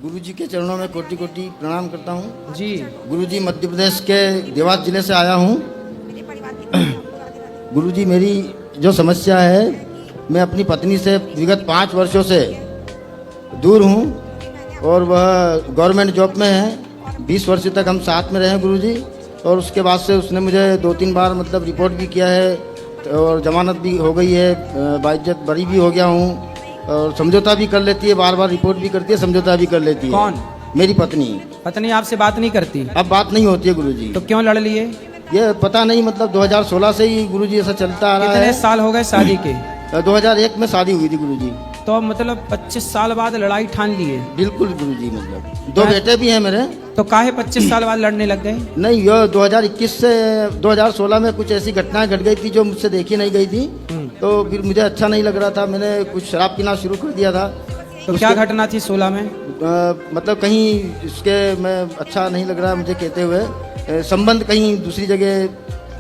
गुरुजी के चरणों में कोटि कोटि प्रणाम करता हूँ जी। गुरुजी मध्य प्रदेश के देवास जिले से आया हूँ। गुरुजी मेरी जो समस्या है, मैं अपनी पत्नी से विगत 5 वर्षों से दूर हूँ और वह गवर्नमेंट जॉब में है। 20 वर्ष तक हम साथ में रहे गुरुजी, और उसके बाद से उसने मुझे 2-3 बार मतलब रिपोर्ट भी किया है और जमानत भी हो गई है, बाइज्जत बरी भी हो गया हूँ और समझौता भी कर लेती है, बार बार रिपोर्ट भी करती है, समझौता भी कर लेती है। कौन? मेरी पत्नी। पत्नी आपसे बात नहीं करती? अब बात नहीं होती है गुरुजी। तो क्यों लड़ लिए? ये पता नहीं, मतलब 2016 से ही गुरुजी ऐसा चलता आ रहा है। कितने साल हो गए शादी के? 2001 में शादी हुई थी गुरुजी। तो मतलब 25 साल बाद लड़ाई ठान लिए? बिल्कुल गुरुजी, मतलब 2 बेटे भी हैं मेरे। तो काहे 25 साल बाद लड़ने लग गए? नहीं, ये 2021 से 2016 में कुछ ऐसी घटनाएं घट गई थी जो मुझसे देखी नहीं गई थी, तो फिर मुझे अच्छा नहीं लग रहा था, मैंने कुछ शराब पीना शुरू कर दिया था। तो क्या घटना थी 16 में? मतलब कहीं इसके मैं अच्छा नहीं लग रहा मुझे कहते हुए, संबंध कहीं दूसरी जगह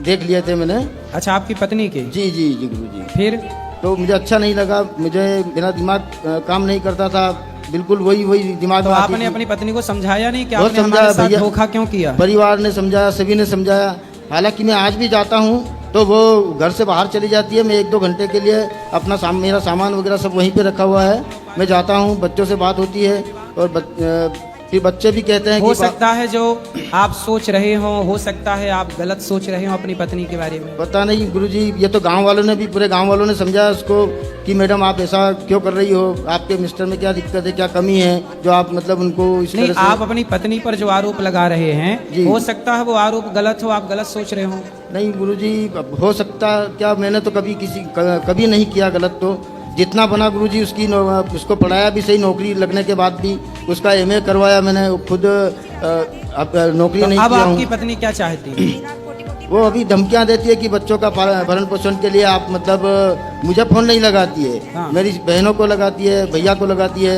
देख लिए थे मैंने। अच्छा, आपकी पत्नी के? जी जी जी गुरुजी। फिर? तो मुझे अच्छा नहीं लगा, मुझे मेरा दिमाग काम नहीं करता था, बिल्कुल वही दिमाग तो में आपने अपनी पत्नी को समझाया नहीं कि बहुत आपने हमारे साथ भैया, धोखा क्यों किया? परिवार ने समझाया, सभी ने समझाया। हालांकि मैं आज भी जाता हूँ तो वो घर से बाहर चली जाती है, मैं 1-2 घंटे के लिए अपना मेरा सामान वगैरह सब वहीं पे रखा हुआ है, मैं जाता हूँ, बच्चों से बात होती है और फिर बच्चे भी कहते हैं हो कि सकता है जो आप सोच रहे हो सकता है आप गलत सोच रहे हो अपनी पत्नी के बारे में। पता नहीं गुरुजी, ये तो गांव वालों ने भी, पूरे गांव वालों ने समझाया उसको कि मैडम आप ऐसा क्यों कर रही हो, आपके मिस्टर में क्या दिक्कत है, क्या कमी है जो आप मतलब उनको इस नहीं, तरह से। आप अपनी पत्नी पर जो आरोप लगा रहे हैं, हो सकता है वो आरोप गलत हो, आप गलत सोच रहे हो। नहीं गुरुजी, हो सकता क्या, मैंने तो कभी नहीं किया गलत। तो जितना बना गुरुजी उसको पढ़ाया भी सही, नौकरी लगने के बाद भी उसका MA करवाया मैंने, खुद अब नौकरी नहीं अब किया हूँ। आपकी पत्नी क्या चाहती है? वो अभी धमकियां देती है कि बच्चों का भरण पोषण के लिए आप मतलब मुझे फोन नहीं लगाती है। हाँ। मेरी बहनों को लगाती है, भैया को लगाती है।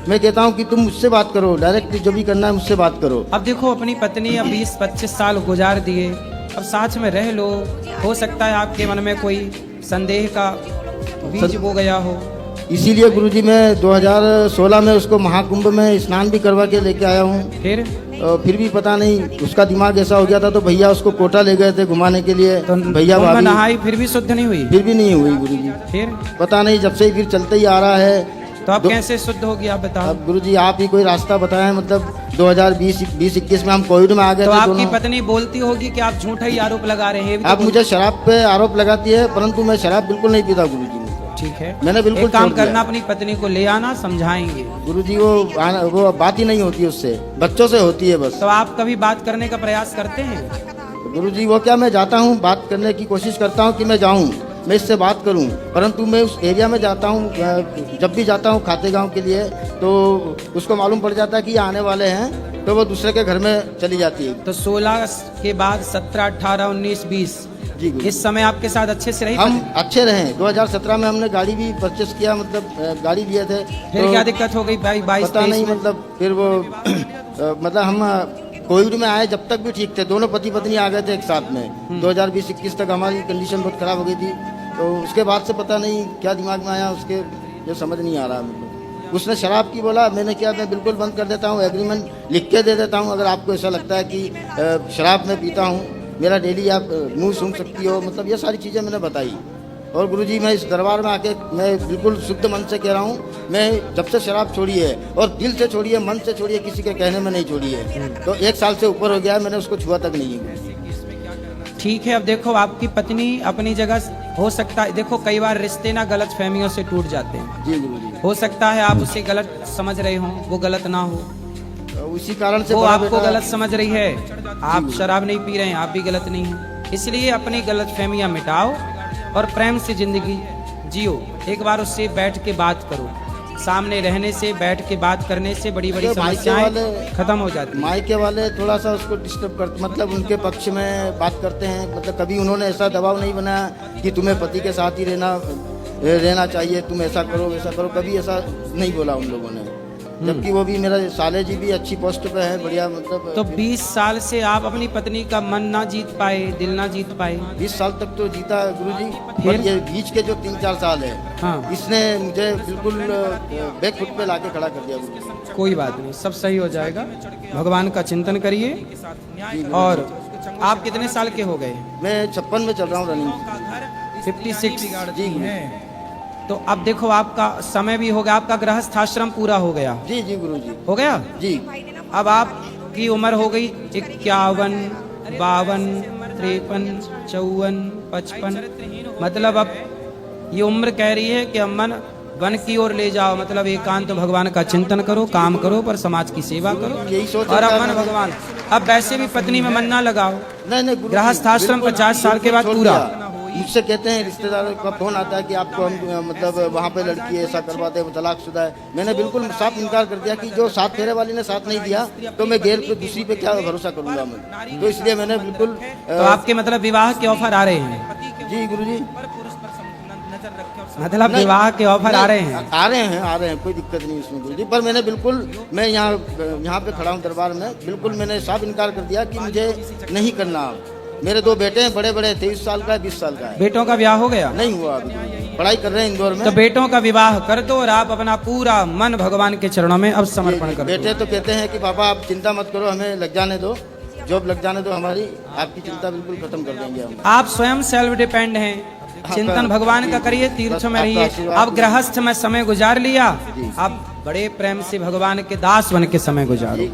मैं कहता हूँ कि तुम मुझसे बात करो, डायरेक्ट जो भी करना है मुझसे बात करो। अब देखो, अपनी पत्नी अब 20-25 साल गुजार दिए, अब साथ में रह लो, हो सकता है आपके मन में कोई संदेह का बीज बो गया हो। इसीलिए गुरुजी मैं 2016 में उसको महाकुंभ में स्नान भी करवा के लेके आया हूँ। फिर भी पता नहीं उसका दिमाग ऐसा हो गया था, तो भैया उसको कोटा ले गए थे घुमाने के लिए। तो भैया भाभी नहाई फिर भी शुद्ध नहीं हुई? फिर भी नहीं हुई गुरुजी। फिर पता नहीं, जब से फिर चलते ही आ रहा है। तो अब कैसे शुद्ध होगी आप बताओ? अब गुरुजी आप ही कोई रास्ता बताएं, मतलब 2020-21 में हम कोविड में आ गए तो थे आपकी दोनों। पत्नी बोलती होगी कि आप झूठा ही आरोप लगा रहे हैं। आप मुझे शराब पे आरोप लगाती है, परंतु मैं शराब बिल्कुल नहीं पीता गुरुजी। ठीक है, मैंने बिल्कुल एक काम छोड़ दिया। करना, अपनी पत्नी को ले आना, समझाएंगे। गुरुजी वो बात ही नहीं होती उससे, बच्चों से होती है बस। तो आप कभी बात करने का प्रयास करते हैं? गुरुजी वो क्या, मैं जाता हूँ, बात करने की कोशिश करता हूँ कि मैं जाऊँ, मैं इससे बात करूं, परंतु मैं उस एरिया में जाता हूं, जब भी जाता हूं खाते गांव के लिए, तो उसको मालूम पड़ जाता है कि ये आने वाले हैं, तो वो दूसरे के घर में चली जाती है। तो 16 के बाद 17, 18, 19, 20 जी इस समय आपके साथ अच्छे से रही? हम अच्छे रहे। 2017 में हमने गाड़ी भी परचेस किया, मतलब गाड़ी लिए थे। फिर तो क्या दिक्कत हो गई भाई? 22 पता नहीं, मतलब फिर वो मतलब हम कोविड में आए जब तक भी ठीक थे, दोनों पति पत्नी आ गए थे एक साथ में। 2020-21 तक हमारी कंडीशन बहुत खराब हो गई थी, तो उसके बाद से पता नहीं क्या दिमाग में आया उसके, जो समझ नहीं आ रहा। मतलब उसने शराब की बोला, मैंने क्या, मैं बिल्कुल बंद कर देता हूँ, एग्रीमेंट लिख के दे देता हूँ, अगर आपको ऐसा लगता है कि शराब में पीता हूँ, मेरा डेली आप मुँह सूंघ सकती हो, मतलब ये सारी चीज़ें मैंने बताई। और गुरुजी मैं इस दरबार में आके मैं बिल्कुल शुद्ध मन से कह रहा हूँ, मैं जब से शराब छोड़ी है, और दिल से छोड़ी है, मन से छोड़ी है, किसी के कहने में नहीं छोड़ी है, तो 1 साल से ऊपर हो गया है, मैंने उसको छुआ तक नहीं है। ठीक है, अब देखो आपकी पत्नी अपनी जगह, हो सकता है, देखो कई बार रिश्ते ना गलत फहमियों से टूट जाते हैं। जी गुरुजी। हो सकता है आप उसे गलत समझ रहे हो, वो गलत ना हो, उसी कारण से वो बड़ा आपको बेटा- गलत समझ रही है। आप शराब नहीं पी रहे हैं, आप भी गलत नहीं हैं, इसलिए अपनी गलत फहमियाँ मिटाओ और प्रेम से जिंदगी जियो। एक बार उससे बैठ के बात करो, सामने रहने से, बैठ के बात करने से बड़ी बड़ी समस्याएं खत्म हो जाती हैं। मायके वाले थोड़ा सा उसको डिस्टर्ब करते, मतलब उनके पक्ष में बात करते हैं, मतलब कभी उन्होंने ऐसा दबाव नहीं बनाया कि तुम्हें पति के साथ ही रहना चाहिए, तुम ऐसा करो वैसा करो, कभी ऐसा नहीं बोला उन लोगों ने। जबकि वो भी मेरा साले जी भी अच्छी पोस्ट पे है, बढ़िया मतलब। तो 20 साल से आप अपनी पत्नी का मन ना जीत पाए, दिल ना जीत पाए। 20 साल तक तो जीता गुरुजी, फिर? पर ये बीच के जो 3-4 साल है, हाँ, इसने मुझे बिल्कुल बैक फुट पे लाके खड़ा कर दिया गुरुजी। कोई बात नहीं, सब सही हो जाएगा। भगवान का चिंतन करिए। और आप कितने साल के हो गए? मैं 56 में चल रहा हूँ रनिंग। 56। जी तो अब देखो आपका समय भी हो गया, आपका गृहस्थ आश्रम पूरा हो गया। जी जी गुरुजी हो गया। जी। अब आपकी उम्र हो गई 51, 52, 53, 54, 55। मतलब अब ये उम्र कह रही है कि अम्मन वन की ओर ले जाओ, मतलब एकांत तो भगवान का चिंतन करो, काम करो, पर समाज की सेवा करो। यही सोच और रहा अम्मन था। भगवान, अब वैसे भी पत्नी में मन ना लगाओ। नहीं नहीं गुरुजी, गृहस्थ आश्रम बिल्कुल- 50 साल के बाद बिल्कुल पूरा। छोड़ दिया। मुझसे कहते हैं, रिश्तेदारों का फोन आता है कि आपको हम मतलब वहाँ पे लड़की ऐसा करवाते हैं, वो तलाकशुदा है। मैंने बिल्कुल साफ इनकार कर दिया कि जो साथ फेरे वाली ने साथ नहीं दिया तो मैं गैर पे दूसरी पे क्या भरोसा करूंगा मैं। तो इसलिए मैंने बिल्कुल तो आपके मतलब विवाह के ऑफर आ रहे हैं? जी गुरुजी, मतलब नहीं, विवाह के ऑफर आ रहे हैं? आ रहे हैं, कोई दिक्कत नहीं इसमें गुरुजी। पर मैंने बिल्कुल, मैं यहाँ पे खड़ा हूँ दरबार में, बिल्कुल मैंने साफ इनकार कर दिया कि मुझे नहीं करना। मेरे 2 बेटे हैं, बड़े बड़े, 23 साल का है, 20 साल का है। बेटों का ब्याह हो गया? नहीं हुआ अभी, पढ़ाई कर रहे हैं इंदौर में। तो बेटों का विवाह कर दो और आप अपना पूरा मन भगवान के चरणों में अब समर्पण कर दो। बेटे तो कहते हैं कि पापा आप चिंता मत करो, हमें लग जाने दो, जॉब लग जाने दो हमारी, आपकी चिंता बिल्कुल खत्म कर देंगे हम। आप स्वयं सेल्फ डिपेंड हैं, चिंतन भगवान का करिए, तीर्थ में रहिए। अब गृहस्थ में समय गुजार लिया, अब बड़े प्रेम से भगवान के दास बन के समय गुजारो।